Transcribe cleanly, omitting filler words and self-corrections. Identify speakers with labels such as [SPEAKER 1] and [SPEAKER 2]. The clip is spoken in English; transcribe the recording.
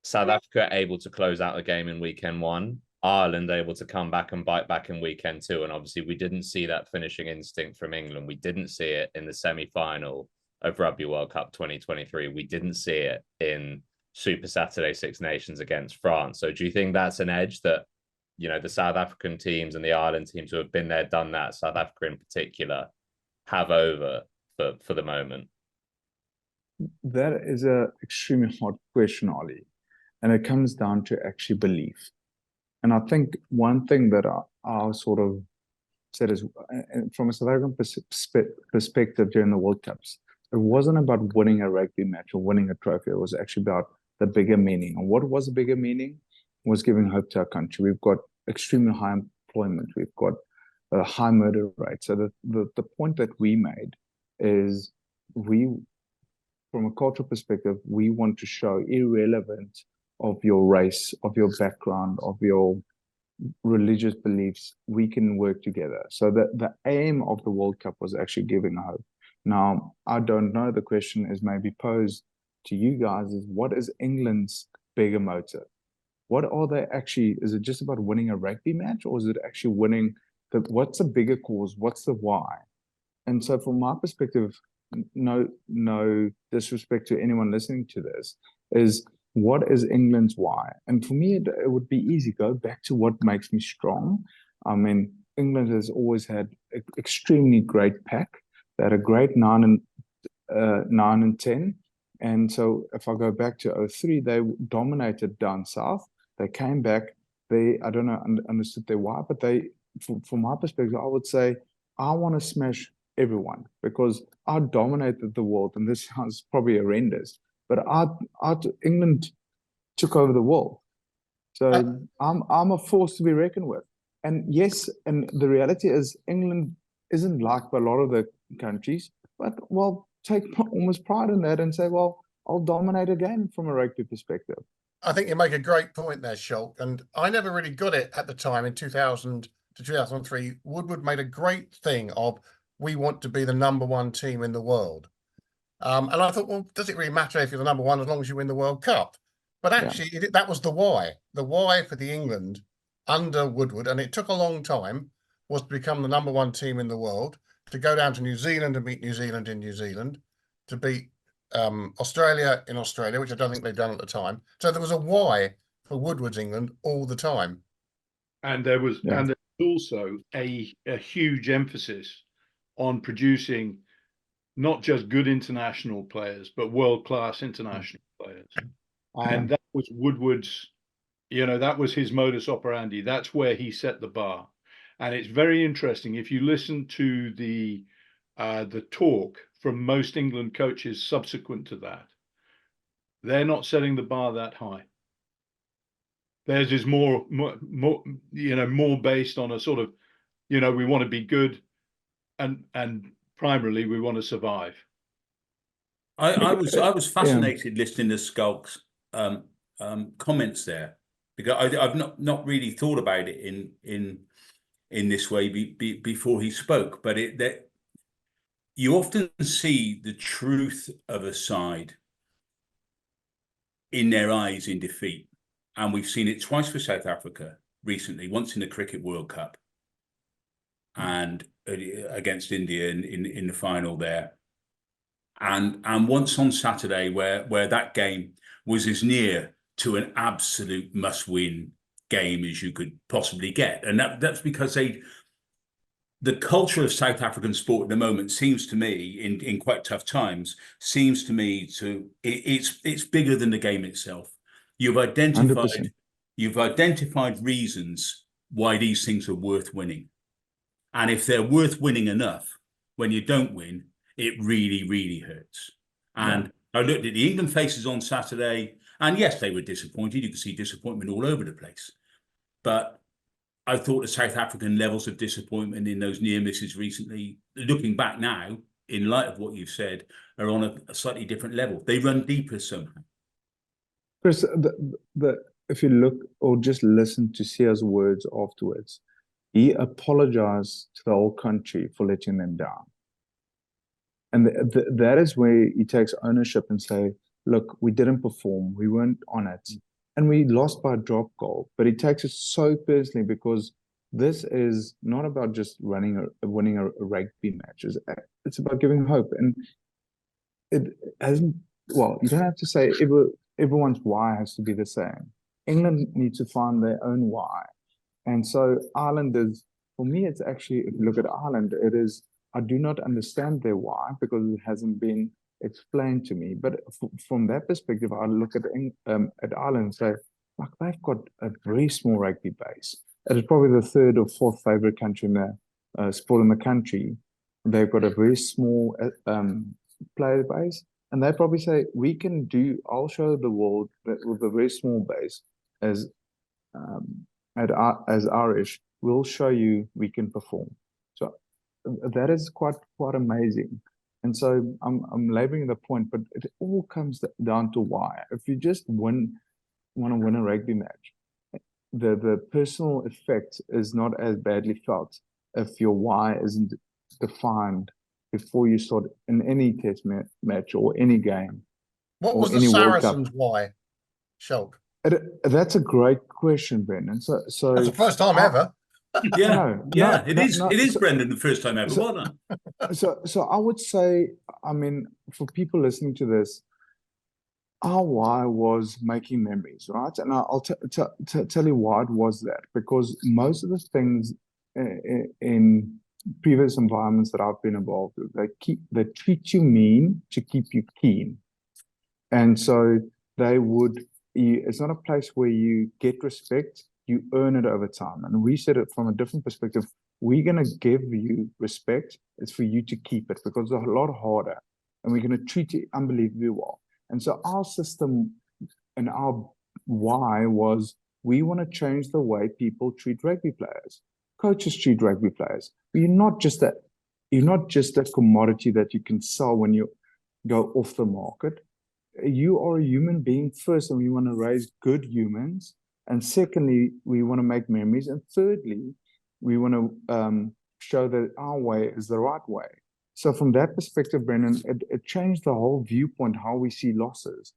[SPEAKER 1] South Africa able to close out the game in weekend one, Ireland able to come back and bite back in weekend two. And obviously, we didn't see that finishing instinct from England. We didn't see it in the semi-final of Rugby World Cup 2023. We didn't see it in Super Saturday Six Nations against France. So do you think that's an edge that, the South African teams and the Ireland teams who have been there, done that, South Africa in particular, have over for the moment?
[SPEAKER 2] That is a extremely hard question, Ollie. And it comes down to actually belief. And I think one thing that I sort of said is, from a South African perspective during the World Cups, it wasn't about winning a rugby match or winning a trophy. It was actually about the bigger meaning. And what was the bigger meaning? Was giving hope to our country. We've got extremely high employment. We've got a high murder rate. So the point that we made is from a cultural perspective, we want to show, irrelevant of your race, of your background, of your religious beliefs, we can work together. So the aim of the World Cup was actually giving hope. Now, I don't know, the question is maybe posed to you guys is, what is England's bigger motive? What are they actually, is it just about winning a rugby match, or is it actually winning, what's the bigger cause? What's the why? And so from my perspective, no disrespect to anyone listening to this, is what is England's why? And for me, it would be easy. Go back to what makes me strong. I mean, England has always had an extremely great pack. They had a great 9 and 10. And so if I go back to 03, they dominated down south. They came back. I don't know, understood their why, but from my perspective, I would say, I want to smash everyone because I dominated the world. And this sounds probably horrendous, but England took over the world. So I'm a force to be reckoned with. And yes, and the reality is England isn't liked by a lot of the countries, but take almost pride in that and say, I'll dominate a game from a rugby perspective.
[SPEAKER 3] I think you make a great point there, Schalk. And I never really got it at the time in 2000 to 2003. Woodward made a great thing of, we want to be the #1 team in the world. And I thought, well, does it really matter if you're the #1 as long as you win the World Cup? But actually, that was the why. The why for the England under Woodward, and it took a long time, was to become the #1 team in the world, to go down to New Zealand and beat New Zealand in New Zealand, to beat Australia in Australia, which I don't think they'd done at the time. So there was a why for Woodward's England all the time.
[SPEAKER 4] And there was also a huge emphasis on producing not just good international players, but world-class international players. And that was Woodward's, that was his modus operandi. That's where he set the bar. And it's very interesting. If you listen to the talk from most England coaches subsequent to that, they're not setting the bar that high. Theirs is more based on a sort of, we want to be good, and primarily we want to survive.
[SPEAKER 5] I was fascinated listening to Schalk's comments there, because I've not really thought about it in this way before he spoke. But that you often see the truth of a side in their eyes in defeat, and we've seen it twice for South Africa recently. Once in the Cricket World Cup, and against India in the final there, and once on Saturday where that game was as near to an absolute must-win game as you could possibly get. And that's because the culture of South African sport at the moment seems to me, in quite tough times, seems to me it's bigger than the game itself. You've identified 100%. Reasons why these things are worth winning. And if they're worth winning enough, when you don't win, it really, really hurts. And I looked at the England faces on Saturday, and yes, they were disappointed. You could see disappointment all over the place. But I thought the South African levels of disappointment in those near misses recently, looking back now, in light of what you've said, are on a slightly different level. They run deeper somehow.
[SPEAKER 2] Chris, if you look or just listen to Sia's words afterwards, he apologized to the whole country for letting them down. And that is where he takes ownership and say, look, we didn't perform. We weren't on it. and we lost by a drop goal, but he takes it so personally because this is not about just winning a rugby match. It's about giving hope, and it hasn't. Well, you don't have to say everyone's why has to be the same. England needs to find their own why, and so Ireland is. For me, it's actually, if you look at Ireland, it is. I do not understand their why because it hasn't been explained to me. But from that perspective, I look at Ireland and say, like, they've got a very small rugby base. It is probably the third or fourth favorite country in the sport in the country. They've got a very small player base, and they probably say, we can do. I'll show the world that with a very small base, as Irish, we'll show you we can perform. So that is quite amazing. And so I'm laboring the point, but it all comes down to why. If you just want to win a rugby match, the personal effect is not as badly felt if your why isn't defined before you start in any test match or any game.
[SPEAKER 3] What was the Saracens' why, Schalk?
[SPEAKER 2] That's a great question, Brendan. So
[SPEAKER 3] that's the first time ever.
[SPEAKER 5] Yeah, it is, Brendan, the first time ever. Well done.
[SPEAKER 2] So I would say, I mean, for people listening to this, our why was making memories, right? And I'll tell you why it was that, because most of the things in previous environments that I've been involved with, they treat you mean to keep you keen. And so it's not a place where you get respect, you earn it over time. And we said it from a different perspective. We're going to give you respect. It's for you to keep it because it's a lot harder. And we're going to treat you unbelievably well. And so our system and our why was we want to change the way people treat rugby players. Coaches treat rugby players. You're not just a commodity that you can sell when you go off the market. You are a human being first, and we want to raise good humans. And secondly, we want to make memories. And thirdly, we want to show that our way is the right way. So from that perspective, Brendan, it changed the whole viewpoint, how we see losses.